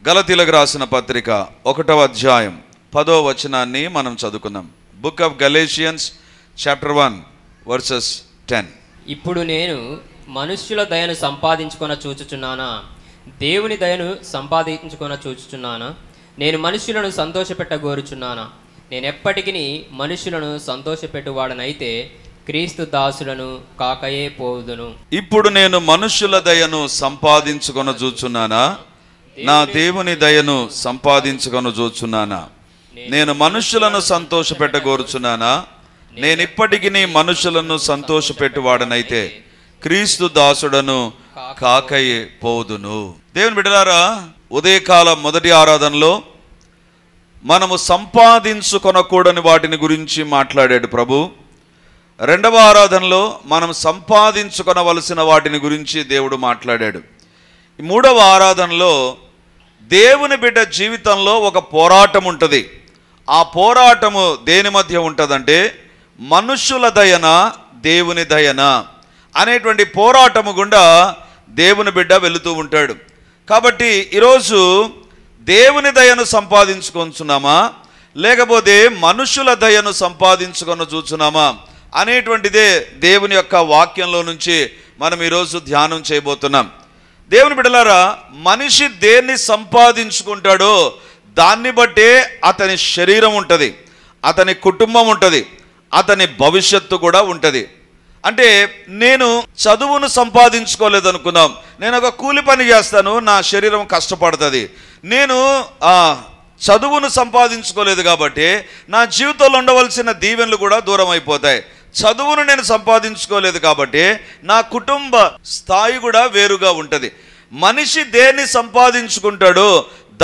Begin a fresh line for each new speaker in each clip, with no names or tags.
గలతీలకు రాసిన పత్రిక 1వ అధ్యాయం 10వ వచనాన్ని మనం చదువుకుందాం. Book of Galatians chapter 1 versus 10.
ఇప్పుడు నేను మనుష్యుల దయను సంపాదించుకొన చూచుచున్నానా, దేవుని దయను సంపాదించుకొన చూచుచున్నానా? నేను మనుష్యులను సంతోషపెట్టగోరుచున్నానా? నేను ఎప్పటికీ మనుష్యులను సంతోషపెట్టువాడనైతే క్రీస్తు దాసులను కాకయే పోదును.
ఇప్పుడు నేను మనుష్యుల దయను సంపాదించుకొన చూచున్నానా, నా దేవుని దయను సంపాదించుకొన చూచున్నానా? నేను మనుష్యులను సంతోషపెట్టగోరుచున్నానా? నేను ఇప్పటికీ మనుషులను సంతోషపెట్టువాడనైతే క్రీస్తు దాసుడను కాకయే పోదును. దేవుని బిడ్డలారా, ఉదయకాల మొదటి ఆరాధనలో మనము సంపాదించుకొనకూడని వాటిని గురించి మాట్లాడాడు ప్రభు. రెండవ ఆరాధనలో మనం సంపాదించుకొనవలసిన వాటిని గురించి దేవుడు మాట్లాడాడు. ఈ మూడవ ఆరాధనలో దేవుని బిడ్డ జీవితంలో ఒక పోరాటం ఉంటుంది. ఆ పోరాటము దేని మధ్య ఉంటుందంటే మనుష్యుల దయన దేవుని దయన అనేటువంటి పోరాటము గుండా దేవుని బిడ్డ వెళుతూ ఉంటాడు. కాబట్టి ఈరోజు దేవుని దయను సంపాదించుకొంచున్నామా, లేకపోతే మనుష్యుల దయను సంపాదించుకొని చూచున్నామా అనేటువంటిదే దేవుని యొక్క వాక్యంలో నుంచి మనం ఈరోజు ధ్యానం చేయబోతున్నాం. దేవుని బిడ్డలారా, మనిషి దేన్ని సంపాదించుకుంటాడో దాన్ని బట్టే అతని శరీరం ఉంటుంది, అతని కుటుంబం ఉంటుంది, అతని భవిష్యత్తు కూడా ఉంటుంది. అంటే నేను చదువును సంపాదించుకోలేదు అనుకుందాం, నేను ఒక కూలి పని చేస్తాను, నా శరీరం కష్టపడుతుంది. నేను చదువును సంపాదించుకోలేదు కాబట్టి నా జీవితంలో ఉండవలసిన దీవెనలు కూడా దూరం అయిపోతాయి. చదువును నేను సంపాదించుకోలేదు కాబట్టి నా కుటుంబ స్థాయి కూడా వేరుగా ఉంటుంది. మనిషి దేన్ని సంపాదించుకుంటాడో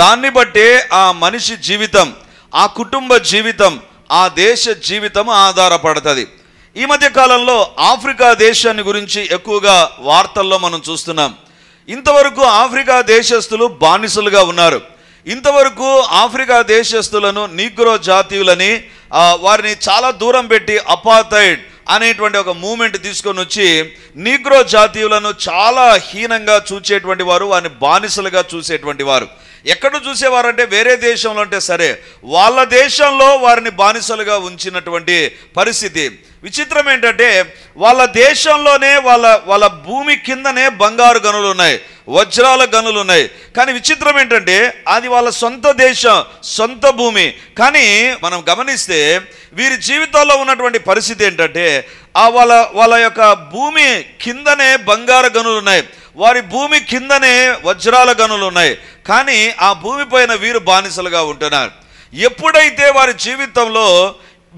దాన్ని బట్టే ఆ మనిషి జీవితం, ఆ కుటుంబ జీవితం, ఆ దేశ జీవితం ఆధారపడుతుంది. ఈ మధ్య కాలంలో ఆఫ్రికా దేశాన్ని గురించి ఎక్కువగా వార్తల్లో మనం చూస్తున్నాం. ఇంతవరకు ఆఫ్రికా దేశస్తులు బానిసలుగా ఉన్నారు. ఇంతవరకు ఆఫ్రికా దేశస్తులను నీగ్రో జాతీయులని వారిని చాలా దూరం పెట్టి అపార్థైడ్ అనేటువంటి ఒక మూమెంట్ తీసుకొని వచ్చి నీగ్రో జాతీయులను చాలా హీనంగా చూసేటువంటి వారు, వారిని బానిసలుగా చూసేటువంటి వారు. ఎక్కడ చూసేవారంటే వేరే దేశంలో అంటే సరే, వాళ్ళ దేశంలో వారిని బానిసలుగా ఉంచినటువంటి పరిస్థితి. విచిత్రం ఏంటంటే వాళ్ళ దేశంలోనే వాళ్ళ భూమి కిందనే బంగారు గనులు ఉన్నాయి, వజ్రాల గనులు ఉన్నాయి. కానీ విచిత్రం ఏంటంటే అది వాళ్ళ సొంత దేశం, సొంత భూమి. కానీ మనం గమనిస్తే వీరి జీవితాల్లో ఉన్నటువంటి పరిస్థితి ఏంటంటే వాళ్ళ యొక్క భూమి కిందనే బంగారు గనులు ఉన్నాయి, వారి భూమి కిందనే వజ్రాల గనులు ఉన్నాయి. కానీ ఆ భూమి పైన వీరు బానిసలుగా ఉంటున్నారు. ఎప్పుడైతే వారి జీవితంలో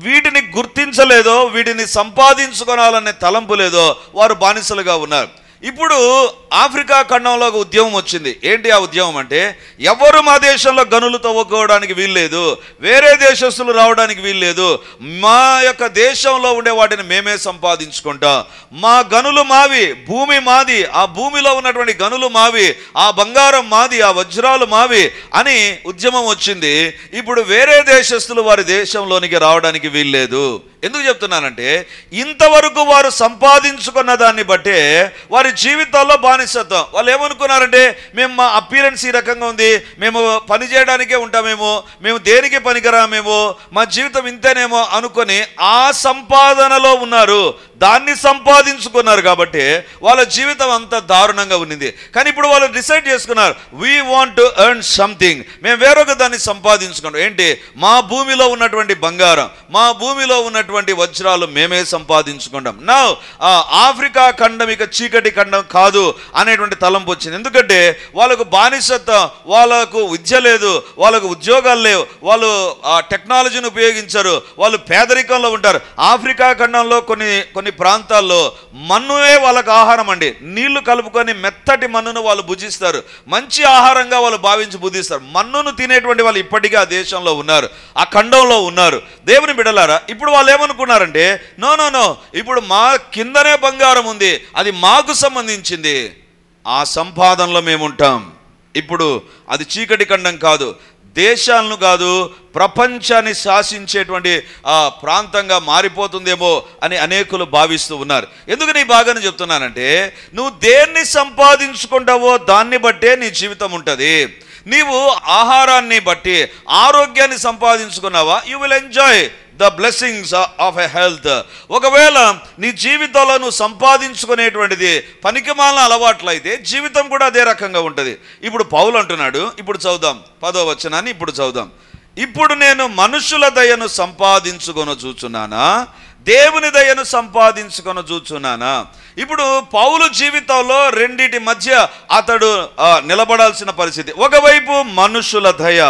వీటిని గుర్తించలేదో, వీటిని సంపాదించుకోవాలనే తలంపు లేదో, వారు బానిసలుగా ఉన్నారు. ఇప్పుడు ఆఫ్రికా ఖండంలో ఒక ఉద్యమం వచ్చింది. ఏంటి ఆ ఉద్యమం అంటే, ఎవరు మా దేశంలో గనులు తవ్వుకోవడానికి వీల్లేదు, వేరే దేశస్తులు రావడానికి వీల్లేదు, మా యొక్క దేశంలో ఉండే వాటిని మేమే సంపాదించుకుంటాం, మా గనులు మావి, భూమి మాది, ఆ భూమిలో ఉన్నటువంటి గనులు మావి, ఆ బంగారం మాది, ఆ వజ్రాలు మావి అని ఉద్యమం వచ్చింది. ఇప్పుడు వేరే దేశస్తులు వారి దేశంలోనికి రావడానికి వీల్లేదు. ఎందుకు చెప్తున్నానంటే ఇంతవరకు వారు సంపాదించుకున్న దాన్ని బట్టే వారి జీవితాల్లో బానిసత్వం. వాళ్ళు ఏమనుకున్నారంటే మేము మా అపీరెన్స్ ఈ రకంగా ఉంది, మేము పని చేయడానికే ఉంటామేమో, మేము దేనికి పనికిరామేమో, మా జీవితం ఇంతేనేమో అనుకొని ఆ సంపాదనలో ఉన్నారు, దాన్ని సంపాదించుకున్నారు. కాబట్టి వాళ్ళ జీవితం అంత దారుణంగా ఉన్నింది. కానీ ఇప్పుడు వాళ్ళు డిసైడ్ చేసుకున్నారు, we want to earn something, మేము వేరొక దాన్ని సంపాదించుకున్నాం. ఏంటి? మా భూమిలో ఉన్నటువంటి బంగారం, మా భూమిలో ఉన్నటువంటి వజ్రాలు మేమే సంపాదించుకుంటాం. నా ఆఫ్రికా ఖండం ఇక చీకటి ఖండం కాదు అనేటువంటి తలంపు వచ్చింది. ఎందుకంటే వాళ్ళకు బానిసత్వం, వాళ్ళకు విద్య లేదు, వాళ్ళకు ఉద్యోగాలు లేవు, వాళ్ళు టెక్నాలజీని ఉపయోగించరు, వాళ్ళు పేదరికంలో ఉంటారు. ఆఫ్రికా ఖండంలో కొన్ని ప్రాంతాల్లో మన్నువే వాళ్ళకు ఆహారం అండి. నీళ్లు కలుపుకొని మెత్తటి మన్నును వాళ్ళు భుజిస్తారు, మంచి ఆహారంగా వాళ్ళు భావించి భుజిస్తారు. మన్నును తినేటువంటి వాళ్ళు ఇప్పటికీ ఆ దేశంలో ఉన్నారు, ఆ ఖండంలో ఉన్నారు. దేవుని బిడ్డలారా, ఇప్పుడు వాళ్ళు ఏమనుకున్నారంటే నో, ఇప్పుడు మా కిందనే బంగారం ఉంది, అది మాకు సంబంధించింది, ఆ సంపాదనలో మేముంటాం. ఇప్పుడు అది చీకటి ఖండం కాదు, దేశాలను కాదు, ప్రపంచాన్ని శాసించేటువంటి ప్రాంతంగా మారిపోతుందేమో అని అనేకులు భావిస్తూ ఉన్నారు. ఎందుకు నీ బాగానే చెప్తున్నానంటే నువ్వు దేన్ని సంపాదించుకుంటావో దాన్ని బట్టే నీ జీవితం ఉంటుంది. నీవు ఆహారాన్ని బట్టి ఆరోగ్యాన్ని సంపాదించుకున్నావా, you will enjoy the blessings of a health. ఒకవేళ నీ జీవితంలో నువ్వు సంపాదించుకునేటువంటిది పనికిమాలిన అలవాట్లు అయితే జీవితం కూడా అదే రకంగా ఉంటుంది. ఇప్పుడు పౌలు అంటున్నాడు, ఇప్పుడు చదువుదాం 10వ వచనాన్ని, ఇప్పుడు చదువుదాం. ఇప్పుడు నేను మనుషుల దయను సంపాదించుకొని చూచున్నానా, దేవుని దయను సంపాదించుకొని చూచున్నానా? ఇప్పుడు పౌలు జీవితంలో రెండిటి మధ్య అతడు నిలబడాల్సిన పరిస్థితి. ఒకవైపు మనుషుల దయ,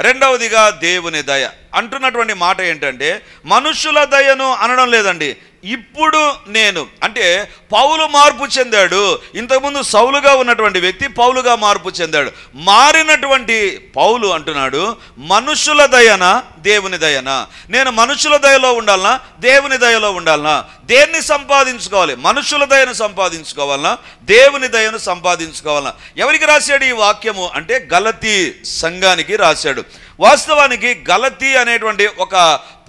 రెండవదిగా దేవుని దయ. అంటున్నటువంటి మాట ఏంటంటే మనుషుల దయను అనడం లేదండి, ఇప్పుడు నేను అంటే పౌలు మార్పు చెందాడు. ఇంతకుముందు సౌలుగా ఉన్నటువంటి వ్యక్తి పౌలుగా మార్పు చెందాడు. మారినటువంటి పౌలు అంటున్నాడు మనుషుల దయనా దేవుని దయనా? నేను మనుషుల దయలో ఉండాలనా దేవుని దయలో ఉండాలనా? దేన్ని సంపాదించుకోవాలి? మనుషుల దయను సంపాదించుకోవాలనా దేవుని దయను సంపాదించుకోవాలనా? ఎవరికి రాశాడు ఈ వాక్యము అంటే గలతీ సంఘానికి రాశాడు. వాస్తవానికి గలతీ అనేటువంటి ఒక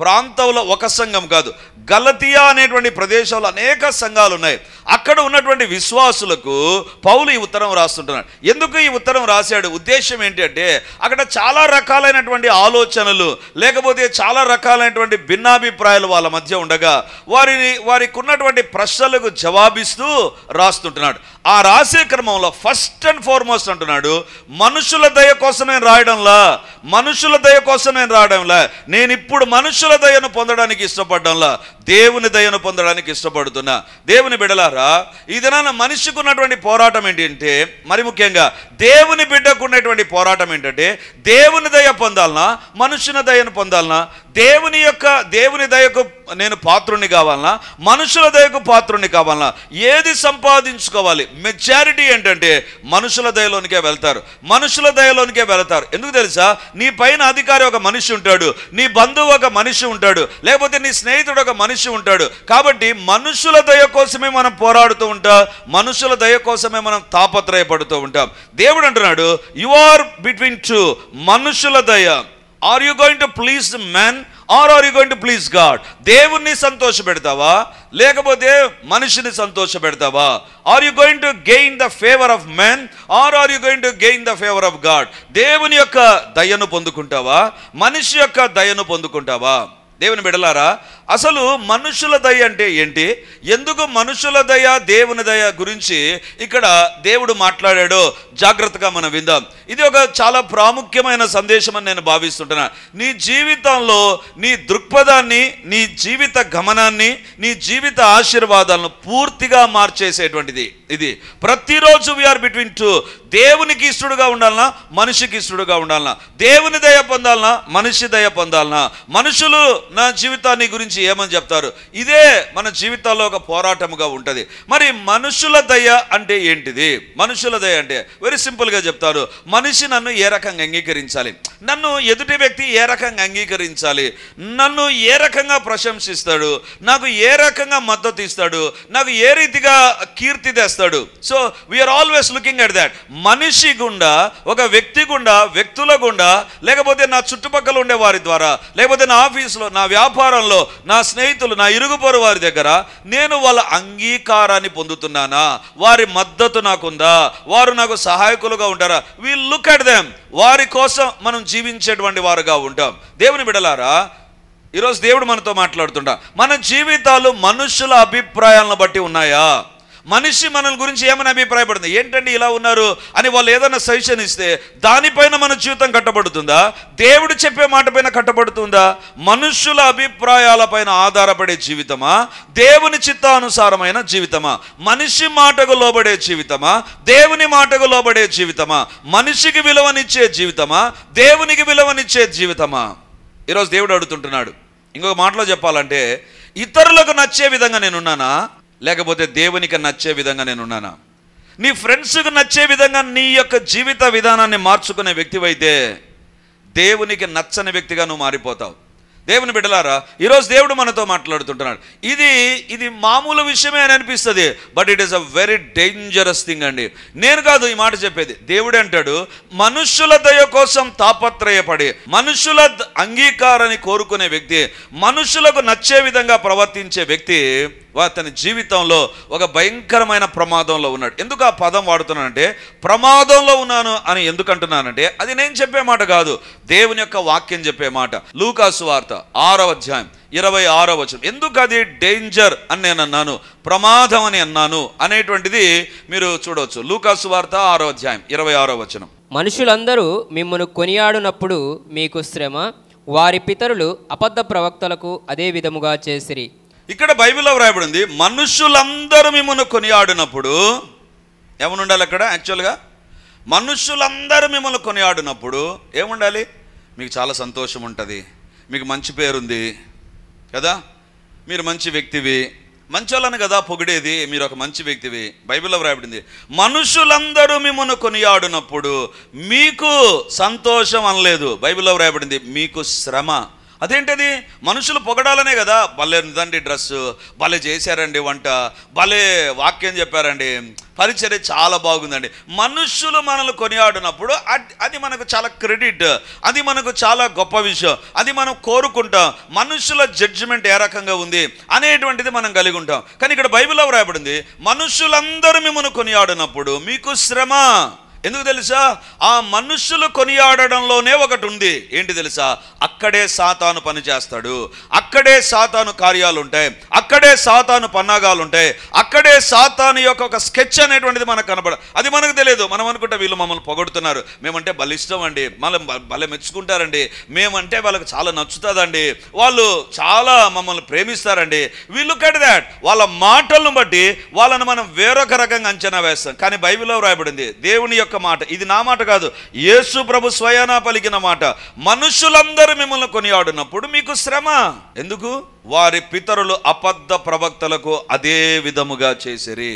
ప్రాంతంలో ఒక సంఘం కాదు, గలతియా అనేటువంటి ప్రదేశంలో అనేక సంఘాలు ఉన్నాయి. అక్కడ ఉన్నటువంటి విశ్వాసులకు పౌలు ఈ ఉత్తరం రాస్తుంటున్నాడు. ఎందుకు ఈ ఉత్తరం రాశాడు? ఉద్దేశం ఏంటంటే అక్కడ చాలా రకాలైనటువంటి ఆలోచనలు లేకపోతే చాలా రకాలైనటువంటి భిన్నాభిప్రాయాలు వాళ్ళ మధ్య ఉండగా వారికి ఉన్నటువంటి ప్రశ్నలకు జవాబిస్తూ రాస్తుంటున్నాడు. ఆ రాసే క్రమంలో ఫస్ట్ అండ్ ఫార్మోస్ట్ అంటున్నాడు మనుషుల దయ కోసం నేను రాయడంలా, మనుషుల దయ కోసం నేను రాయడంలా, నేను ఇప్పుడు మనుషుల దయను పొందడానికి ఇష్టపడ్డంలా దేవుని దయను పొందడానికి ఇష్టపడుతున్నా. దేవుని బిడ్డలారా, ఈ దినాన మనిషికి ఉన్నటువంటి పోరాటం ఏంటంటే, మరి ముఖ్యంగా దేవుని బిడ్డకు ఉన్నటువంటి పోరాటం ఏంటంటే దేవుని దయ పొందాలనా మనుషుల దయను పొందాలనా? దేవుని దయకు నేను పాత్రుని కావాలనా మనుషుల దయకు పాత్రుని కావాలనా? ఏది సంపాదించుకోవాలి? మెజారిటీ ఏంటంటే మనుషుల దయలోనికే వెళ్తారు, మనుషుల దయలోనికే వెళ్తారు. ఎందుకు తెలుసా? నీ పైన అధికారి ఒక మనిషి ఉంటాడు, నీ బంధువు ఒక మనిషి ఉంటాడు, లేకపోతే నీ స్నేహితుడు ఒక మనిషి ఉంటాడు. కాబట్టి మనుషుల దయ కోసమే మనం పోరాడుతూ ఉంటాం, మనుషుల దయ కోసమే మనం తాపత్రయపడుతూ ఉంటాం. దేవుడు అంటున్నాడు యు ఆర్ బిట్వీన్ టూ, మనుషుల దయ. Are you going to please man are are you going to please God? దేవుణ్ణి సంతోష పెడతావా లేకపోతే మనిషిని సంతోష పెడతావా? Are you going to gain the favour of man are are you going to gain the favour of God? దేవుని యొక్క దయను పొందుకుంటావా మనిషి యొక్క దయను పొందుకుంటావా? దేవుని బిడ్డలారా, అసలు మనుషుల దయ అంటే ఏంటి? ఎందుకు మనుషుల దయ దేవుని దయ గురించి ఇక్కడ దేవుడు మాట్లాడాడో జాగ్రత్తగా మనం విందాం. ఇది ఒక చాలా ప్రాముఖ్యమైన సందేశం అని నేను భావిస్తుంటున్నా. నీ జీవితంలో నీ దృక్పథాన్ని, నీ జీవిత గమనాన్ని, నీ జీవిత ఆశీర్వాదాలను పూర్తిగా మార్చేసేటువంటిది ఇది. ప్రతిరోజు వీఆర్ బిట్వీన్ టూ. దేవునికి ఇష్టడుగా ఉండాలనా మనిషికి ఇష్టడుగా ఉండాలనా? దేవుని దయ పొందాలనా మనిషి దయ పొందాలనా? మనుషులు నా జీవితాన్ని గురించి ఏమని చెప్తారు? ఇదే మన జీవితాల్లో ఒక పోరాటముగా ఉంటుంది. మరి మనుషుల దయ అంటే ఏంటిది? మనుషుల దయ అంటే వెరీ సింపుల్గా చెప్తారు. మనిషి నన్ను ఏ రకంగా అంగీకరించాలి, నన్ను ఎదుటి వ్యక్తి ఏ రకంగా అంగీకరించాలి, నన్ను ఏ రకంగా ప్రశంసిస్తాడు, నాకు ఏ రకంగా మద్దతు ఇస్తాడు, నాకు ఏ రీతిగా కీర్తి తెస్తాడు. So we are always looking at that. మనిషి గుండా, ఒక వ్యక్తి గుండా, వ్యక్తుల గుండా, లేకపోతే నా చుట్టుపక్కల ఉండే వారి ద్వారా, లేకపోతే నా ఆఫీసులో, నా వ్యాపారంలో, నా స్నేహితులు, నా ఇరుగు పొరు వారి దగ్గర నేను వాళ్ళ అంగీకారాన్ని పొందుతున్నానా? వారి మద్దతు నాకుందా? వారు నాకు సహాయకులుగా ఉంటారా? We look at them. వారి కోసం మనం జీవించేటువంటి వారుగా ఉంటాం. దేవుని బిడ్డలారా, ఈరోజు దేవుడు మనతో మాట్లాడుతుంటా. మన జీవితాలు మనుషుల అభిప్రాయాలను బట్టి ఉన్నాయా? మనిషి మన గురించి ఏమైనా అభిప్రాయపడుతుంది, ఏంటంటే ఇలా ఉన్నారు అని వాళ్ళు ఏదైనా సజెషన్ ఇస్తే దానిపైన మన జీవితం కట్టబడుతుందా? దేవుడు చెప్పే మాట పైన కట్టబడుతుందా? మనుషుల అభిప్రాయాలపైన ఆధారపడే జీవితమా, దేవుని చిత్తానుసారమైన జీవితమా? మనిషి మాటకు లోబడే జీవితమా, దేవుని మాటకు లోబడే జీవితమా? మనిషికి విలువనిచ్చే జీవితమా, దేవునికి విలువనిచ్చే జీవితమా? ఈరోజు దేవుడు అడుగుతుంటున్నాడు. ఇంకొక మాటలో చెప్పాలంటే, ఇతరులకు నచ్చే విధంగా నేనున్నానా లేకపోతే దేవునికి నచ్చే విధంగా నేనున్నానా? నీ ఫ్రెండ్స్కి నచ్చే విధంగా నీ యొక్క జీవిత విధానాన్ని మార్చుకునే వ్యక్తివైతే దేవునికి నచ్చని వ్యక్తిగా నువ్వు మారిపోతావు. దేవుని బిడ్డలారా, ఈరోజు దేవుడు మనతో మాట్లాడుతుంటున్నాడు. ఇది మామూలు విషయమే అని అనిపిస్తుంది, but it is a very dangerous thing అండి. నేను కాదు ఈ మాట చెప్పేది, దేవుడే అంటాడు మనుషుల దయ కోసం తాపత్రయపడి, మనుషుల అంగీకారాన్ని కోరుకునే వ్యక్తి, మనుషులకు నచ్చే విధంగా ప్రవర్తించే వ్యక్తి అతని జీవితంలో ఒక భయంకరమైన ప్రమాదంలో ఉన్నాడు. ఎందుకు ఆ పదం వాడుతున్నానంటే, ప్రమాదంలో ఉన్నాను అని ఎందుకు అంటున్నానంటే, అది నేను చెప్పే మాట కాదు, దేవుని యొక్క వాక్యం చెప్పే మాట. లూకా సువార్త 6వ అధ్యాయం 26వ వచనం. ఎందుకు అది డేంజర్ అని నేను అన్నాను, ప్రమాదం అని అన్నాను అనేటువంటిది మీరు చూడవచ్చు. లూకా సువార్త 6వ అధ్యాయం 26వ వచనం.
మనుషులందరూ మిమ్మును కొనియాడునప్పుడు మీకు శ్రమ, వారి పితరులు అబద్ధ ప్రవక్తలకు అదే విధముగా చేసిరి.
ఇక్కడ బైబిల్లో వ్రాయబడింది, మనుషులందరూ మిమ్మల్ని కొనియాడినప్పుడు ఏమనుండాలి అక్కడ? యాక్చువల్గా మనుషులందరూ మిమ్మల్ని కొనియాడినప్పుడు ఏముండాలి? మీకు చాలా సంతోషం ఉంటుంది, మీకు మంచి పేరుంది కదా, మీరు మంచి వ్యక్తివి, మంచోళ్ళని కదా పొగిడేది, మీరు ఒక మంచి వ్యక్తివి. బైబిల్లో వ్రాయబడింది, మనుషులందరూ మిమ్మల్ని కొనియాడినప్పుడు మీకు సంతోషం అనలేదు, బైబిల్లో వ్రాయబడింది మీకు శ్రమ. అదేంటది? మనుషులు పొగడాలనే కదా, భలే ఉందండి డ్రెస్సు, భలే చేశారండి వంట, భలే వాక్యం చెప్పారండి, పరిచర్య చాలా బాగుందండి. మనుషులు మనల్ని కొనియాడినప్పుడు అది మనకు చాలా క్రెడిట్, అది మనకు చాలా గొప్ప విషయం, అది మనం కోరుకుంటాం. మనుషుల జడ్జిమెంట్ ఏ రకంగా ఉంది అనేటువంటిది మనం కలిగి ఉంటాం. కానీ ఇక్కడ బైబిల్లో వ్రాయబడింది, మనుషులందరూ మిమ్మల్ని కొనియాడినప్పుడు మీకు శ్రమ. ఎందుకు తెలుసా? ఆ మనుషులు కొనియాడడంలోనే ఒకటి ఉంది. ఏంటి తెలుసా? అక్కడే సాతాను పని చేస్తాడు, అక్కడే సాతాను కార్యాలు ఉంటాయి, అక్కడే సాతాను పన్నాగాలు ఉంటాయి, అక్కడే సాతాను యొక్క ఒక స్కెచ్ అనేటువంటిది మనకు కనబడ, అది మనకు తెలియదు. మనం అనుకుంటే వీళ్ళు మమ్మల్ని పొగడుతున్నారు, మేమంటే బలిష్టం అండి, భలే మెచ్చుకుంటారండి, మేమంటే వాళ్ళకి చాలా నచ్చుతుందండి, వాళ్ళు చాలా మమ్మల్ని ప్రేమిస్తారండి. వీళ్ళు కట్ దాట్, వాళ్ళ మాటలను బట్టి వాళ్ళని మనం వేరొక రకంగా అంచనా వేస్తాం. కానీ బైబిల్లో రాయబడింది, దేవుని యొక్క మాట, ఇది నా మాట కాదు, యేసు ప్రభు స్వయానా పలికిన మాట, మనుషులందరూ మిమ్మల్ని కొనియాడినప్పుడు మీకు శ్రమ. ఎందుకు? వారి పితరులు అబద్ధ ప్రవక్తలకు అదే విధముగా చేసిరి.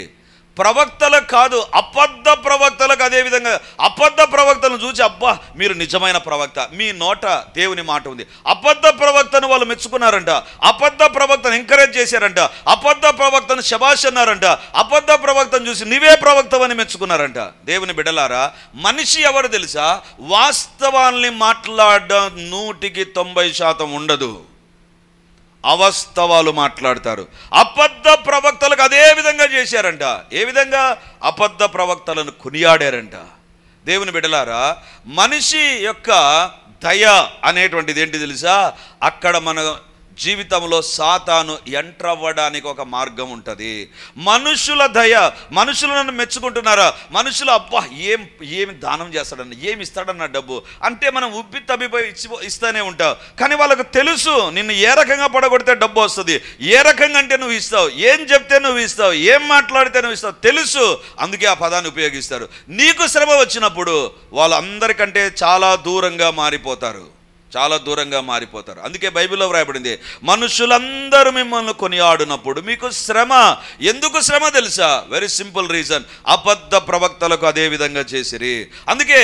ప్రవక్తలకు కాదు, అబద్ధ ప్రవక్తలకు అదే విధంగా. అబద్ధ ప్రవక్తలను చూసి, అబ్బా మీరు నిజమైన ప్రవక్త, మీ నోట దేవుని మాట ఉంది. అబద్ధ ప్రవక్తను వాళ్ళు మెచ్చుకున్నారంట, అబద్ధ ప్రవక్తను ఎంకరేజ్ చేశారంట, అబద్ధ ప్రవక్తను శబాష్ అన్నారంట, అబద్ధ ప్రవక్తను చూసి నీవే ప్రవక్తవని మెచ్చుకున్నారంట. దేవుని బిడ్డలారా, మనిషి ఎవరు తెలుసా? వాస్తవాల్ని మాట్లాడడం 100% ఉండదు, అవాస్తవాలు మాట్లాడతారు. అబద్ధ ప్రవక్తలకు అదే విధంగా చేశారంట. ఏ విధంగా? అబద్ధ ప్రవక్తలను కొనియాడారంట. దేవుని బిడ్డలారా, మనిషి యొక్క దయ అనేటువంటిది ఏంటి తెలుసా? అక్కడ మన జీవితంలో సాతాను ఎంటర్ అవ్వడానికి ఒక మార్గం ఉంటుంది. మనుషుల దయ, మనుషులు నన్ను మెచ్చుకుంటున్నారా, మనుషులు అబ్బా ఏమి దానం చేస్తాడన్న, ఏమి ఇస్తాడన్న డబ్బు అంటే మనం ఉబ్బి తబ్బిపోయి ఇస్తూనే ఉంటావు. కానీ వాళ్ళకు తెలుసు నిన్ను ఏ రకంగా పడగొడితే డబ్బు వస్తుంది, ఏ రకంగా అంటే నువ్వు ఇస్తావు, ఏం చెప్తే నువ్వు ఇస్తావు, ఏం మాట్లాడితే నువ్వు ఇస్తావు తెలుసు. అందుకే ఆ పదాన్ని ఉపయోగిస్తారు. నీకు శ్రమ వచ్చినప్పుడు వాళ్ళందరికంటే చాలా దూరంగా మారిపోతారు, చాలా దూరంగా మారిపోతారు. అందుకే బైబిల్లో వ్రాయబడింది, మనుషులందరూ మిమ్మల్ని కొనియాడినప్పుడు మీకు శ్రమ. ఎందుకు శ్రమ తెలుసా? వెరీ సింపుల్ రీజన్, అబద్ధ ప్రవక్తలకు అదే విధంగా చేసిరి. అందుకే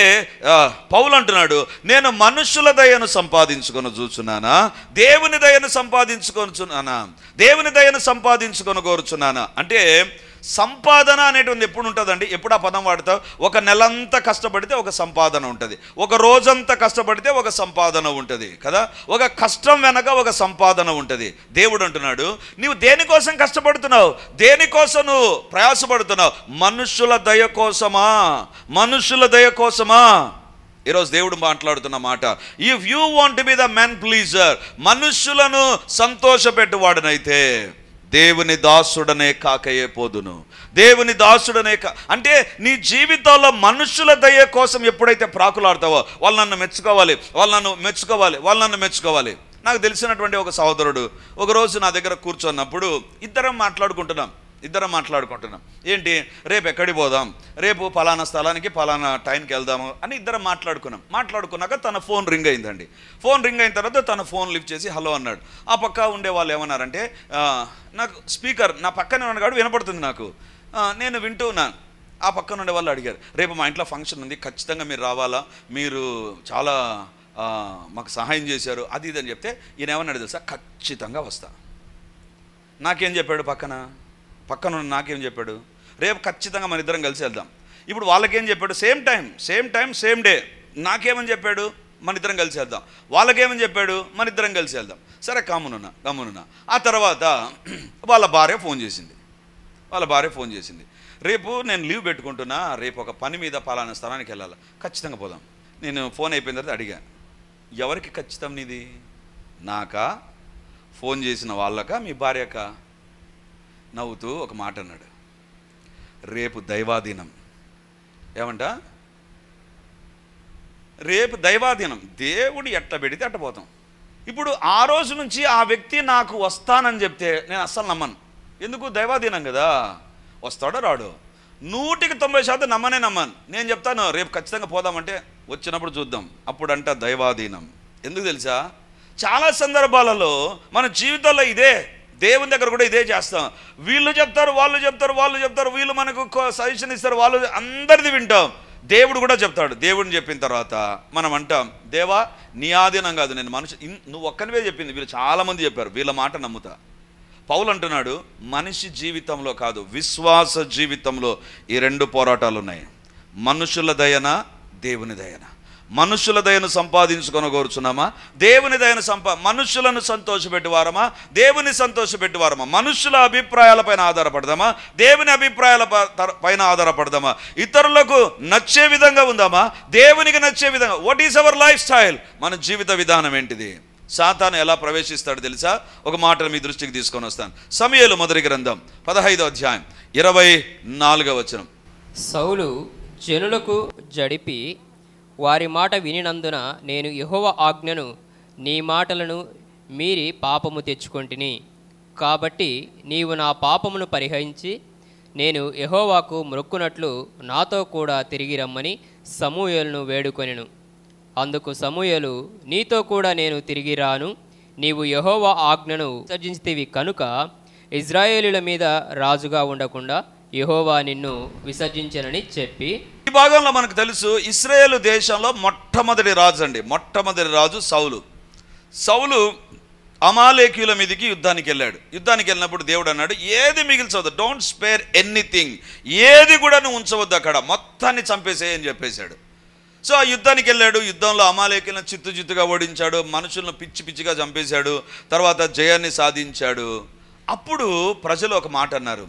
పౌలు అంటున్నాడు, నేను మనుషుల దయను సంపాదించుకొని చూచున్నానా, దేవుని దయను సంపాదించుకొనుచున్నానా, దేవుని దయను సంపాదించుకొని కోరుచున్నానా. అంటే సంపాదన అనేటువంటి ఎప్పుడు ఉంటుందండి? ఎప్పుడు ఆ పదం వాడతావు? ఒక నెలంతా కష్టపడితే ఒక సంపాదన ఉంటుంది, ఒక రోజంతా కష్టపడితే ఒక సంపాదన ఉంటుంది కదా. ఒక కష్టం వెనక ఒక సంపాదన ఉంటుంది. దేవుడు అంటున్నాడు, నీవు దేనికోసం కష్టపడుతున్నావు, దేనికోసం నువ్వు ప్రయాసపడుతున్నావు? మనుషుల దయ కోసమా, మనుషుల దయ కోసమా? ఈరోజు దేవుడు మాట్లాడుతున్న మాట, if you want to be the man pleaser, మనుషులను సంతోషపెట్టువాడనైతే దేవుని దాసుడనే కాకయే పోదును. దేవుని దాసుడనే అంటే నీ జీవితంలో మనుషుల దయ కోసం ఎప్పుడైతే ప్రాకులాడతావో, వాళ్ళు నన్ను మెచ్చుకోవాలి, వాళ్ళు నన్ను మెచ్చుకోవాలి, వాళ్ళు నన్ను మెచ్చుకోవాలి. నాకు తెలిసినటువంటి ఒక సహోదరుడు ఒకరోజు నా దగ్గర కూర్చున్నప్పుడు ఇద్దరం మాట్లాడుకుంటున్నాం. ఏంటి, రేపు ఎక్కడికి పోదాం, రేపు పలానా స్థలానికి పలానా టైంకి వెళ్దాము అని ఇద్దరం మాట్లాడుకున్నాక తన ఫోన్ రింగ్ అయిందండి. ఫోన్ రింగ్ అయిన తర్వాత తన ఫోన్ లిఫ్ట్ చేసి హలో అన్నాడు. ఆ పక్క ఉండే వాళ్ళు ఏమన్నారంటే, నాకు స్పీకర్ నా పక్కనే ఉన్నాడు, వినపడుతుంది నాకు, నేను వింటూ ఉన్నాను. ఆ పక్కన ఉండే వాళ్ళు అడిగారు, రేపు మా ఇంట్లో ఫంక్షన్ ఉంది, ఖచ్చితంగా మీరు రావాలా, మీరు చాలా మాకు సహాయం చేశారు అది ఇది అని చెప్తే ఈయన ఏమన్నాడు తెలుసా, ఖచ్చితంగా వస్తా. నాకేం చెప్పాడు, పక్కన నాకేం చెప్పాడు, రేపు ఖచ్చితంగా మన ఇద్దరం కలిసి వెళ్దాం. ఇప్పుడు వాళ్ళకేం చెప్పాడు, సేమ్ టైం సేమ్ డే. నాకేమని చెప్పాడు, మన ఇద్దరం కలిసి వెళ్దాం. వాళ్ళకేమని చెప్పాడు, మన ఇద్దరం కలిసి వెళ్దాం. సరే గమ్మునున్నా. ఆ తర్వాత వాళ్ళ భార్య ఫోన్ చేసింది. రేపు నేను లీవ్ పెట్టుకుంటున్నా, రేపు ఒక పని మీద పలానా స్థలానికి వెళ్ళాలి, ఖచ్చితంగా పోదాం. నేను ఫోన్ అయిపోయిన తర్వాత అడిగా, ఎవరికి ఖచ్చితం నీది, నాకా, ఫోన్ చేసిన వాళ్ళకా, మీ భార్యకా? నవ్వుతూ ఒక మాట అన్నాడు, రేపు దైవాధీనం. ఏమంట? రేపు దైవాధీనం. దేవుడు ఎట్లా పెడితే అట్ట పోతాం. ఇప్పుడు ఆ రోజు నుంచి ఆ వ్యక్తి నాకు వస్తానని చెప్తే నేను అస్సలు నమ్మను. ఎందుకు? దైవాధీనం కదా. వస్తాడో రాడు, 100% నమ్మను. నేను చెప్తాను రేపు ఖచ్చితంగా పోదామంటే వచ్చినప్పుడు చూద్దాం, అప్పుడంట దైవాధీనం. ఎందుకు తెలుసా? చాలా సందర్భాలలో మన జీవితంలో ఇదే, దేవుని దగ్గర కూడా ఇదే చేస్తాం. వీళ్ళు చెప్తారు, వాళ్ళు చెప్తారు, వీళ్ళు మనకు సజెషన్ ఇస్తారు, వాళ్ళు అందరిది వింటాం. దేవుడు కూడా చెప్తాడు. దేవుడిని చెప్పిన తర్వాత మనం అంటాం, దేవా నీ ఆధీనం కాదు, నేను నువ్వు ఒక్కనివే చెప్పింది, వీళ్ళు చాలామంది చెప్పారు, వీళ్ళ మాట నమ్ముతా. పౌలు అంటున్నాడు, మనిషి జీవితంలో కాదు, విశ్వాస జీవితంలో ఈ 2 పోరాటాలు ఉన్నాయి. మనుషుల దయన, దేవుని దయన. మనుషుల దయను సంపాదించుకొని కోరుచున్నామా, దేవుని దయను మనుషులను సంతోషపెట్టువారమా, దేవుని సంతోషపెట్టువారమా? మనుషుల అభిప్రాయాలపైన ఆధారపడదామా, దేవుని అభిప్రాయాల పైన ఆధారపడదామా? ఇతరులకు నచ్చే విధంగా ఉందామా, దేవునికి నచ్చే విధంగా? What is our life style? మన జీవిత విధానం ఏంటిది? సాతాను ఎలా ప్రవేశిస్తాడు తెలుసా? ఒక మాట మీ దృష్టికి తీసుకొని వస్తాను. సమూయేలు మొదటి గ్రంథం 15వ అధ్యాయం 24వ వచనం.
సౌలు జనులకు జడిపి వారి మాట వినినందున నేను యెహోవా ఆజ్ఞను నీ మాటలను మీరి పాపము తెచ్చుకొంటిని. కాబట్టి నీవు నా పాపమును పరిహరించి నేను యెహోవాకు మొక్కునట్లు నాతో కూడా తిరిగి రమ్మని సమూయేలును వేడుకొనెను. అందుకు సమూయేలు, నీతో కూడా నేను తిరిగి రాను, నీవు యెహోవా ఆజ్ఞను విసర్జించితివి కనుక ఇజ్రాయేలీల మీద రాజుగా ఉండకుండా యెహోవా నిన్ను విసర్జించెనని చెప్పి.
ఈ భాగంలో మనకు తెలుసు, ఇశ్రాయేలు దేశంలో మొట్టమొదటి రాజు సౌలు అమాలేకీయుల మీదకి యుద్ధానికి వెళ్ళినప్పుడు దేవుడు అన్నాడు, ఏది మిగిల్చవద్దు, డోంట్ స్పేర్ ఎనీథింగ్, ఏది కూడా నువ్వు ఉంచవద్దు, అక్కడ మొత్తాన్ని చంపేసేయని చెప్పేశాడు. సో ఆ యుద్ధానికి వెళ్ళాడు. యుద్ధంలో అమాలేకీయులను చిత్తుగా ఓడించాడు, మనుషులను పిచ్చిగా చంపేశాడు, తర్వాత జయాన్ని సాధించాడు. అప్పుడు ప్రజలు ఒక మాట అన్నారు,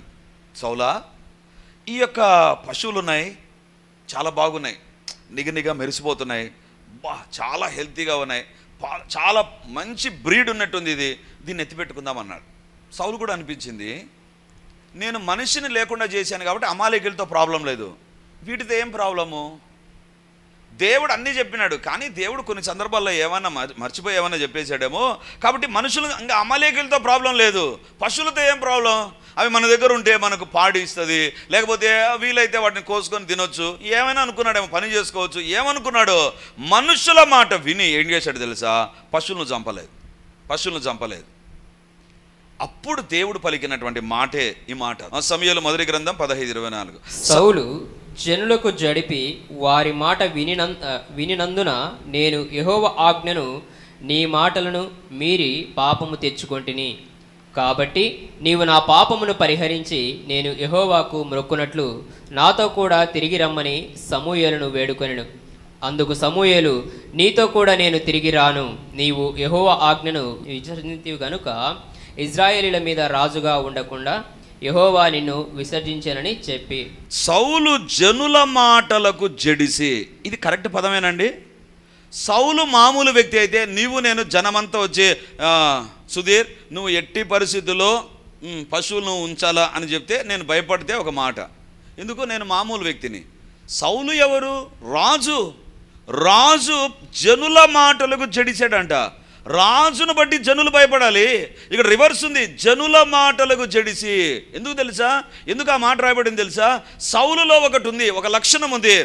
సౌలా, ఈ యొక్క పశువులు ఉన్నాయి, చాలా బాగున్నాయి, నిగనిగా మెరిసిపోతున్నాయి, చాలా హెల్తీగా ఉన్నాయి, చాలా మంచి బ్రీడ్ ఉన్నట్టుంది, దీన్ని ఎత్తిపెట్టుకుందామన్నాడు. సౌలు కూడా అనిపించింది, నేను మనిషిని లేకుండా చేశాను కాబట్టి అమాలేకీయులతో ప్రాబ్లం లేదు, వీటితో ఏం ప్రాబ్లము? దేవుడు అన్నీ చెప్పినాడు, కానీ దేవుడు కొన్ని సందర్భాల్లో ఏమన్నా మర్చిపోయి ఏమన్నా చెప్పేశాడేమో. కాబట్టి మనుషులు ఇంకా అమాలేకీయులతో ప్రాబ్లం లేదు, పశువులతో ఏం ప్రాబ్లం? అవి మన దగ్గర ఉంటే మనకు పాడి ఇస్తుంది, లేకపోతే వీలైతే వాటిని కోసుకొని తినొచ్చు, ఏమైనా అనుకున్నాడేమో, పని చేసుకోవచ్చు, ఏమనుకున్నాడో. మనుషుల మాట విని ఏం చేశాడు తెలుసా? పశువులను చంపలేదు. అప్పుడు దేవుడు పలికినటువంటి మాటే ఈ మాట. సమూయేలు మొదటి గ్రంథం 15:24.
సౌలు జనులకు జడిపి వారి మాట వినినందున నేను యెహోవా ఆజ్ఞను నీ మాటలను మీరి పాపము తెచ్చుకొంటిని. కాబట్టి నీవు నా పాపమును పరిహరించి నేను యెహోవాకు మొక్కునట్లు నాతో కూడా తిరిగి రమ్మని సమూయేలును వేడుకొనెను. అందుకు సమూయేలు, నీతో కూడా నేను తిరిగి రాను, నీవు యెహోవా ఆజ్ఞను విసర్జించితివి కనుక ఇజ్రాయేలీల మీద రాజుగా ఉండకుండా యెహోవా నిన్ను విసర్జించానని చెప్పి.
సౌలు జనుల మాటలకు జడిసి, ఇది కరెక్ట్ పదమేనండి? సౌలు మామూలు వ్యక్తి అయితే నేను జనమంతా వచ్చి, సుధీర్ నువ్వు ఎట్టి పరిస్థితుల్లో పశువులను ఉంచాలా అని చెప్తే నేను భయపడితే ఒక మాట. ఎందుకు? నేను మామూలు వ్యక్తిని. సౌలు ఎవరు? రాజు జనుల మాటలకు జడిసాడంట. రాజును బట్టి జనులు భయపడాలి. ఇక్కడ రివర్స్ ఉంది, జనుల మాటలకు జడిసి. ఎందుకు తెలుసా? ఎందుకు ఆ మాట రాయబడింది తెలుసా? సౌలులో ఒకటి ఉంది, ఒక లక్షణం ఉంది.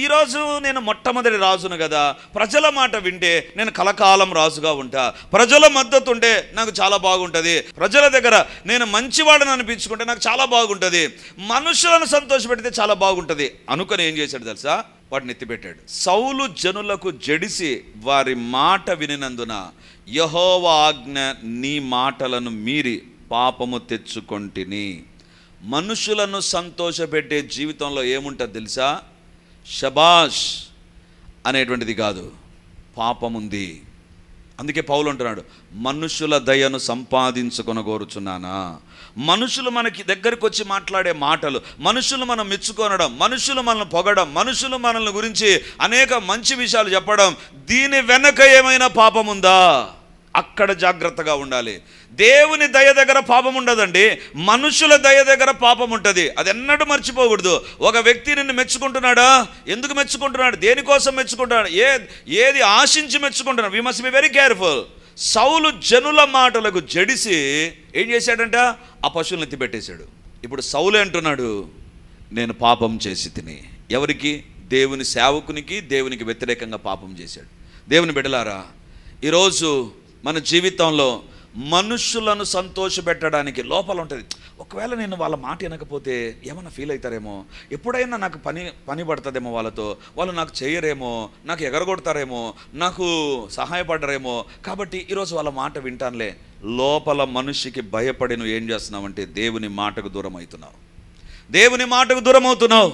ఈరోజు నేను మొట్టమొదటి రాజును కదా, ప్రజల మాట వింటే నేను కలకాలం రాజుగా ఉంటా, ప్రజల మద్దతు ఉంటే నాకు చాలా బాగుంటుంది, ప్రజల దగ్గర నేను మంచివాడని అనిపించుకుంటే నాకు చాలా బాగుంటుంది, మనుషులను సంతోషపెడితే చాలా బాగుంటుంది అనుకొని ఏం చేశాడు తెలుసా? వాటిని ఎత్తిపెట్టాడు. సౌలు జనులకు జడిసి వారి మాట వినినందున యెహోవా ఆజ్ఞ నీ మాటలను మీరి పాపము తెచ్చుకొంటిని. మనుషులను సంతోషపెట్టే జీవితంలో ఏముంటుంది తెలుసా? షబాష్ అనేటువంటిది కాదు, పాపముంది. అందుకే పౌలు అంటున్నాడు, మనుషుల దయను సంపాదించుకొనగోరుచున్నానా. మనుషులు మనకి దగ్గరికి వచ్చి మాట్లాడే మాటలు, మనుషులు మనం మెచ్చుకొనడం, మనుషులు మనల్ని పొగడం, మనుషులు మనల్ని గురించి అనేక మంచి విషయాలు చెప్పడం, దీని వెనక ఏమైనా పాపం ఉందా? అక్కడ జాగ్రత్తగా ఉండాలి. దేవుని దయ దగ్గర పాపం ఉండదండి, మనుషుల దయ దగ్గర పాపం ఉంటుంది. అది ఎన్నడూ మర్చిపోకూడదు. ఒక వ్యక్తి నిన్ను మెచ్చుకుంటున్నాడా? ఎందుకు మెచ్చుకుంటున్నాడు? దేనికోసం మెచ్చుకుంటున్నాడు? ఏది ఆశించి మెచ్చుకుంటున్నాడు? We must be very careful. సౌలు జనుల మాటలకు జడిసి ఏం చేశాడంట? ఆ పశువులను ఎత్తిపెట్టేశాడు. ఇప్పుడు సౌలు అంటున్నాడు, నేను పాపం చేసి తిని. ఎవరికి? దేవుని సేవకునికి, దేవునికి వ్యతిరేకంగా పాపం చేశాడు. దేవుని బిడ్డలారా, ఈరోజు మన జీవితంలో మనుషులను సంతోషపెట్టడానికి లోపల ఉంటుంది. ఒకవేళ నేను వాళ్ళ మాట వినకపోతే ఏమన్నా ఫీల్ అవుతారేమో, ఎప్పుడైనా నాకు పని పడుతుందేమో, వాళ్ళతో వాళ్ళు నాకు చేయరేమో, నాకు ఎగరగొడతారేమో, నాకు సహాయపడరేమో, కాబట్టి ఈరోజు వాళ్ళ మాట వింటానులే. లోపల మనిషికి భయపడి నువ్వు ఏం చేస్తున్నావంటే దేవుని మాటకు దూరం అవుతున్నావు. దేవుని మాటకు దూరం అవుతున్నావు.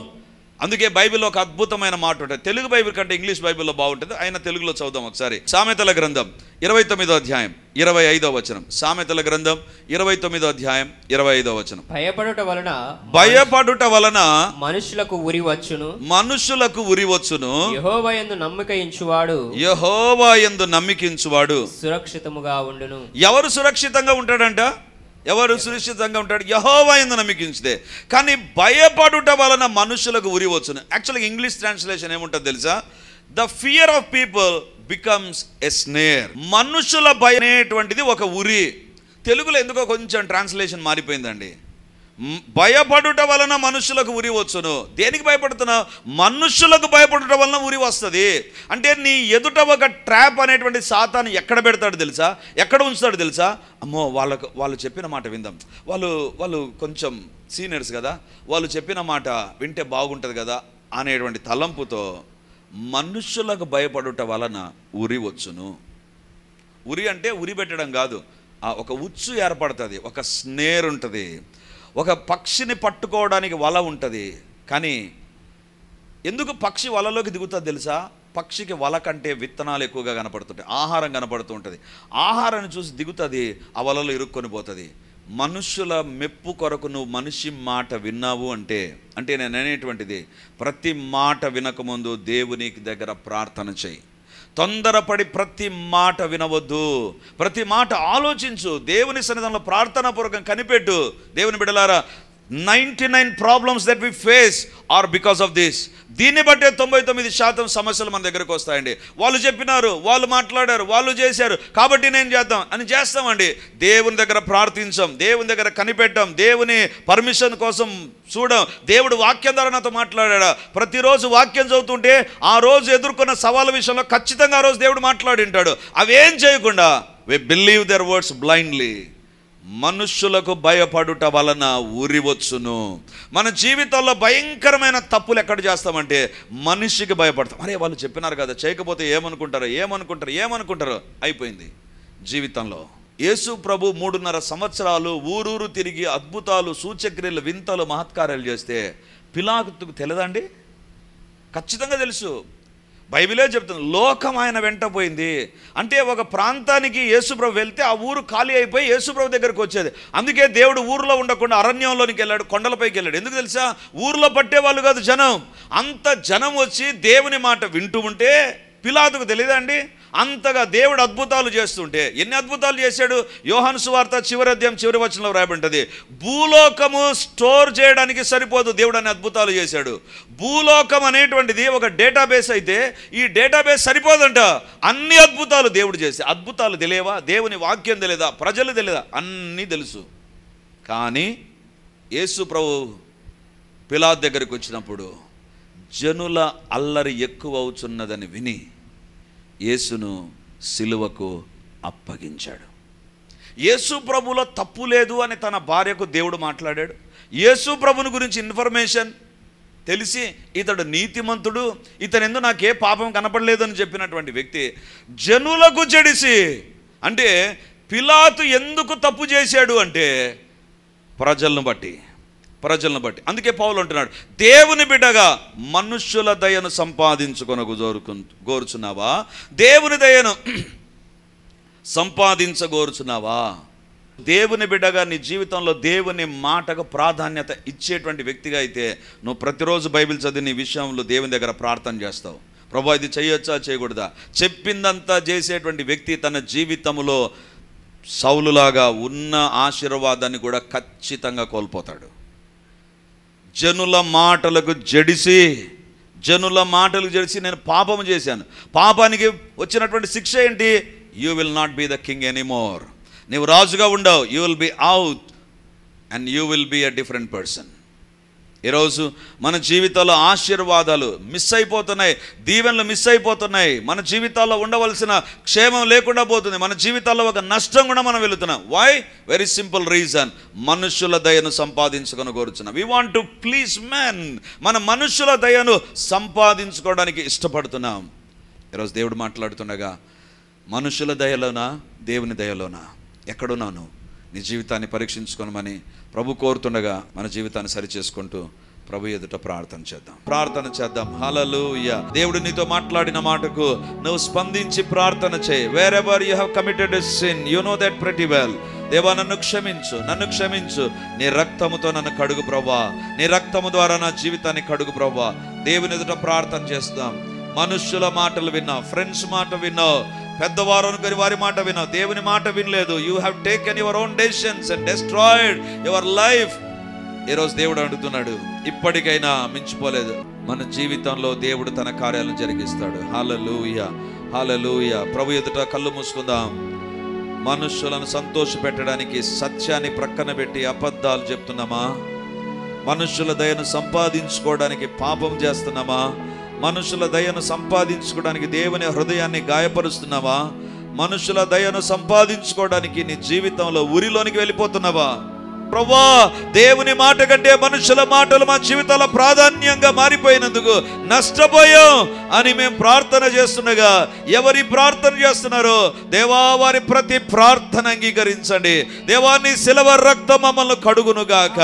అందుకే బైబిల్లో ఒక అద్భుతమైన మాట ఉంటుంది. తెలుగు బైబిల్ కంటే ఇంగ్లీష్ బైబిల్లో బాగుంటుంది. ఆయన తెలుగులో చదువుదాం ఒకసారి. సామెతల గ్రంథం 29వ అధ్యాయం 25వ వచనం. సామెతల గ్రంథం 29వ అధ్యాయం 25వ వచనం. భయపడుట వలన
మనుషులకు ఉరి
వచ్చును.
యెహోవా యందు
నమ్మికించువాడు
సురక్షితముగా ఉండును.
ఎవరు సురక్షితంగా ఉంటాడంట? ఎవరు సురక్షితంగా ఉంటాడు? యెహోవా యందు నమ్మికించితే. కానీ భయపడుట వలన మనుషులకు ఉరి వచ్చును. యాక్చువల్గా ఇంగ్లీష్ ట్రాన్స్లేషన్ ఏముంటుంది తెలుసా? The fear of people becomes a snare. మనుషుల భయం అనేటువంటిది ఒక ఉరి. తెలుగులో ఎందుకో కొంచెం ట్రాన్స్లేషన్ మారిపోయిందండి. భయపడుట వలన మనుషులకు ఉరి వచ్చును. దేనికి భయపడుతున్నావు? మనుషులకు భయపడుట వలన ఉరి వస్తుంది. అంటే నీ ఎదుట ఒక ట్రాప్ అనేటువంటి సాతాను ఎక్కడ పెడతాడు తెలుసా? ఎక్కడ ఉంచుతాడు తెలుసా? అమ్మో, వాళ్ళు చెప్పిన మాట విందాం, వాళ్ళు కొంచెం సీనియర్స్ కదా, వాళ్ళు చెప్పిన మాట వింటే బాగుంటుంది కదా అనేటువంటి తలంపుతో మనుషులకు భయపడుట వలన ఉరి వచ్చును. ఉరి అంటే ఉరి పెట్టడం కాదు, ఒక ఉచ్చు ఏర్పడుతుంది, ఒక స్నేర్ ఉంటుంది, ఒక పక్షిని పట్టుకోవడానికి వల ఉంటుంది. కానీ ఎందుకు పక్షి వలలోకి దిగుతుంది తెలుసా? పక్షికి వల కంటే విత్తనాలు ఎక్కువగా కనపడుతుంటాయి, ఆహారం కనపడుతూ ఉంటుంది. ఆహారాన్ని చూసి దిగుతుంది, ఆ వలలో ఇరుక్కొని పోతుంది. మనుషుల మెప్పు కొరకు నువ్వు మనిషి మాట విన్నావు అంటే నేను అనేటువంటిది, ప్రతి మాట వినకముందు దేవుని దగ్గర ప్రార్థన చేయి. తొందరపడి ప్రతి మాట వినవద్దు. ప్రతి మాట ఆలోచించు. దేవుని సన్నిధానంలో ప్రార్థనాపూర్వకం కనిపెట్టు. దేవుని బిడ్డలారా, 99 problems that we face are because of this. దీన్ని బట్టే 99% సమస్యలు మన దగ్గరకు వస్తాయండి. వాళ్ళు చెప్పినారు, వాళ్ళు మాట్లాడారు, వాళ్ళు చేశారు, కాబట్టి నేను చేద్దాం అని చేస్తామండి. దేవుని దగ్గర ప్రార్థించాం, దేవుని దగ్గర కనిపెట్టాం, దేవుని పర్మిషన్ కోసం చూడం. దేవుడు వాక్యం ద్వారా నాతో మాట్లాడా. ప్రతిరోజు వాక్యం చదువుతుంటే ఆ రోజు ఎదుర్కొన్న సవాళ్ళ విషయంలో ఖచ్చితంగా ఆ రోజు దేవుడు మాట్లాడింటాడు. అవేం చేయకుండా we believe their words blindly. మనుష్యులకు భయపడుట వలన ఉరి వచ్చును. మన జీవితంలో భయంకరమైన తప్పులు ఎక్కడ చేస్తామంటే మనిషికి భయపడతాం. అరే వాళ్ళు చెప్పినారు కదా, చేయకపోతే ఏమనుకుంటారు అయిపోయింది జీవితంలో. యేసు ప్రభు 3.5 సంవత్సరాలు ఊరూరు తిరిగి అద్భుతాలు, సూచక్రియలు, వింతలు, మహత్కార్యాలు చేస్తే పిలాతుకు తెలియదండి? ఖచ్చితంగా తెలుసు. బైబిలే చెప్తుంది, లోకం ఆయన వెంట పోయింది. అంటే ఒక ప్రాంతానికి యేసుప్రభు వెళ్తే ఆ ఊరు ఖాళీ అయిపోయి యేసుప్రభు దగ్గరికి వచ్చేది. అందుకే దేవుడు ఊరిలో ఉండకుండా అరణ్యంలోనికి వెళ్ళాడు, కొండలపైకి వెళ్ళాడు. ఎందుకు తెలుసా? ఊర్లో పట్టేవాళ్ళు కాదు జనం. అంత జనం వచ్చి దేవుని మాట వింటూ ఉంటే పిలాతుకు తెలియదండి? అంతగా దేవుడు అద్భుతాలు చేస్తుంటే ఎన్ని అద్భుతాలు చేశాడు? యోహాను సువార్త చివరి అధ్యాయం చివరి వచనంలో రాయబడింది, భూలోకము స్టోర్ చేయడానికి సరిపోదు, దేవుడు అన్ని అద్భుతాలు చేశాడు. భూలోకం అనేటువంటిది ఒక డేటాబేస్ అయితే ఈ డేటాబేస్ సరిపోదంట. అన్ని అద్భుతాలు దేవుడు చేసి. అద్భుతాలు తెలియవా? దేవుని వాక్యం తెలియదా? ప్రజలు తెలియదా? అన్నీ తెలుసు. కానీ యేసు ప్రభు పిలాతు దగ్గరికి వచ్చినప్పుడు జనుల అల్లరి ఎక్కువ అవుతున్నదని విని యేసును సిలువకు అప్పగించాడు. యేసు ప్రభులో తప్పు లేదు అని తన భార్యకు దేవుడు మాట్లాడాడు. యేసు ప్రభుని గురించి ఇన్ఫర్మేషన్ తెలిసి ఇతడు నీతిమంతుడు, ఇతను ఎందుకు నాకే పాపం కనపడలేదు అని చెప్పినటువంటి వ్యక్తి జనులకు జడిసి, అంటే పిలాతు ఎందుకు తప్పు చేశాడు అంటే ప్రజలను బట్టి, ప్రజలను బట్టి. అందుకే పౌలు అంటున్నాడు, దేవుని బిడ్డగా మనుష్యుల దయను సంపాదించుకొనగోరుచున్నావా? దేవుని దయను సంపాదించగోరుచున్నావా? దేవుని బిడ్డగా నీ జీవితంలో దేవుని మాటకు ప్రాధాన్యత ఇచ్చేటువంటి వ్యక్తిగా అయితే నువ్వు ప్రతిరోజు బైబిల్ చదివి నీ విషయంలో దేవుని దగ్గర ప్రార్థన చేస్తావు. ప్రభా ఇది చేయొచ్చా చేయకూడదా, చెప్పిందంతా చేసేటువంటి వ్యక్తి తన జీవితంలో సౌలులాగా ఉన్న ఆశీర్వాదాన్ని కూడా ఖచ్చితంగా కోల్పోతాడు. జనుల మాటలకు జడిసి నేను పాపము చేశాను, పాపానికి వచ్చినటువంటి శిక్ష ఏంటి? You will not be the king anymore. నీవు రాజుగా ఉండవు, you will be out and you will be a different person. ఈరోజు మన జీవితాల్లో ఆశీర్వాదాలు మిస్ అయిపోతున్నాయి, దీవెనలు మిస్ అయిపోతున్నాయి, మన జీవితాల్లో ఉండవలసిన క్షేమం లేకుండా పోతుంది, మన జీవితాల్లో ఒక నష్టం కూడా మనం వెళుతున్నాం. వై? వెరీ సింపుల్ రీజన్, మనుష్యుల దయను సంపాదించుకొని కోరుచున్నాం. We want to please man. మన మనుష్యుల దయను సంపాదించుకోవడానికి ఇష్టపడుతున్నాం. ఈరోజు దేవుడు మాట్లాడుతుండగా, మనుషుల దయలోనా దేవుని దయలోనా ఎక్కడున్నాను? నీ జీవితాన్ని పరీక్షించుకోనమని ప్రభు కోరుతుండగా మన జీవితాన్ని సరిచేసుకుంటూ ప్రభు ఎదుట ప్రార్థన చేద్దాం. హల్లెలూయా. దేవుడు నీతో మాట్లాడిన మాటకు నువ్వు స్పందించి ప్రార్థన చేయి. Wear ever you have committed a sin, you know that pretty well. దేవా నన్ను క్షమించు, నీ రక్తముతో నన్ను కడుగు ప్రభా, నీ రక్తము ద్వారా నా జీవితాన్ని కడుగు ప్రభా. దేవుని ఎదుట ప్రార్థన చేస్తాం. మనుష్యుల మాటలు విన్నావు, ఫ్రెండ్స్ మాట విన్నావు, పెద్దవారు అనుకుని వారి మాట విన్నావు, దేవుని మాట వినలేదు. You have taken your own decisions and destroyed your life. ఈరోజు దేవుడు అడుగుతున్నాడు, ఇప్పటికైనా మించిపోలేదు. మన జీవితంలో దేవుడు తన కార్యాలను జరిగిస్తాడు. హల్లెలూయా, హల్లెలూయా. ప్రభు ఎదుట కళ్ళు మూసుకుందాం. మనుష్యులను సంతోష పెట్టడానికి సత్యాన్ని ప్రక్కన పెట్టి అబద్ధాలు చెప్తున్నామా? మనుష్యుల దయను సంపాదించుకోవడానికి పాపం చేస్తున్నామా? మనుషుల దయను సంపాదించుకోవడానికి దేవుని హృదయాన్ని గాయపరుస్తున్నావా? మనుషుల దయను సంపాదించుకోవడానికి నీ జీవితంలో ఉరిలోనికి వెళ్ళిపోతున్నావా? ప్రభువా, దేవుని మాట కంటే మనుషుల మాటలు మా జీవితాల ప్రాధాన్యంగా మారిపోయినందుకు నష్టపోయాం అని మేము ప్రార్థన చేస్తుండగా, ఎవరి ప్రార్థన చేస్తున్నారో దేవా వారి ప్రతి ప్రార్థన అంగీకరించండి. దేవాన్ని శిలువ రక్తం మమ్మల్ని కడుగునుగాక.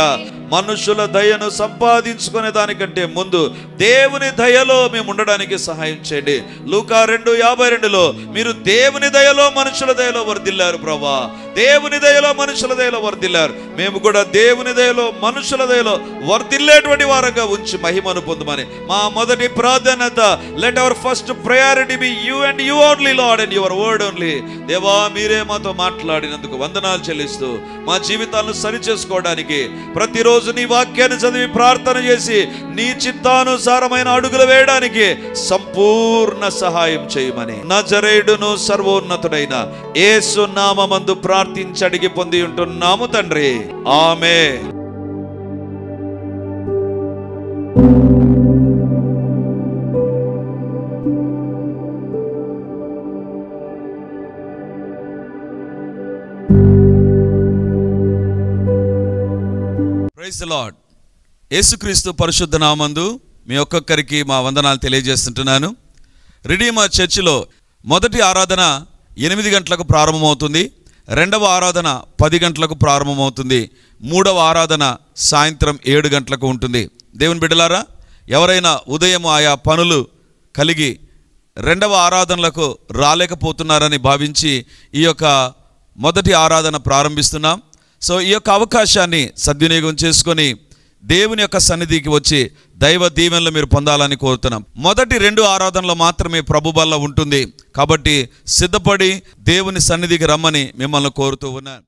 మనుషుల దయను సంపాదించుకునే దానికంటే ముందు దేవుని దయలో మేము ఉండడానికి సహాయం చేయండి. లూకా 2:52లో మీరు దేవుని దయలో మనుషుల దయలో వర్ధిల్లారు ప్రభా, దేవుని దయలో మనుషుల దయలో వర్ధిల్లారు. మేము కూడా దేవుని దయలో మనుషుల దయలో వర్ధిల్లేటువంటి వారంగా ఉంచి మహిమను పొందమని మా మొదటి ప్రాధాన్యత. Let hour first priority be you and you only lord and your word only. దేవా మీరే మాతో మాట్లాడినందుకు వందనాలు చెల్లిస్తూ మా జీవితాలను సరిచేసుకోవడానికి ప్రతిరోజు నీ వాక్యాన్ని చదివి ప్రార్థన చేసి నీ చిత్తానుసారమైన అడుగులు వేయడానికి సంపూర్ణ సహాయం చేయమని నజరేయుడును సర్వోన్నతుడైన యేసు నామమందు ప్రార్థించి అడిగి పొంది ఉంటున్నాము తండ్రి. ఆమేన్. Praise the Lord. యేసుక్రీస్తు పరిశుద్ధ నామందు మీ ఒక్కొక్కరికి మా వందనాలు తెలియజేస్తుంటున్నాను. రిడీమర్ చర్చిలో మొదటి ఆరాధన 8 గంటలకు ప్రారంభమవుతుంది, రెండవ ఆరాధన 10 గంటలకు ప్రారంభమవుతుంది, మూడవ ఆరాధన సాయంత్రం 7 గంటలకు ఉంటుంది. దేవుని బిడ్డలారా, ఎవరైనా ఉదయం ఆయా పనులు కలిగి రెండవ ఆరాధనలకు రాలేకపోతున్నారని భావించి ఈ యొక్క మొదటి ఆరాధన ప్రారంభిస్తున్నాం. సో ఈ యొక్క అవకాశాన్ని సద్వినియోగం చేసుకొని దేవుని యొక్క సన్నిధికి వచ్చి దైవ దీవెనలు మీరు పొందాలని కోరుతున్నాం. మొదటి 2 ఆరాధనలు మాత్రమే ప్రభు బల్ల ఉంటుంది కాబట్టి సిద్ధపడి దేవుని సన్నిధికి రమ్మని మిమ్మల్ని కోరుతూ ఉన్నాను.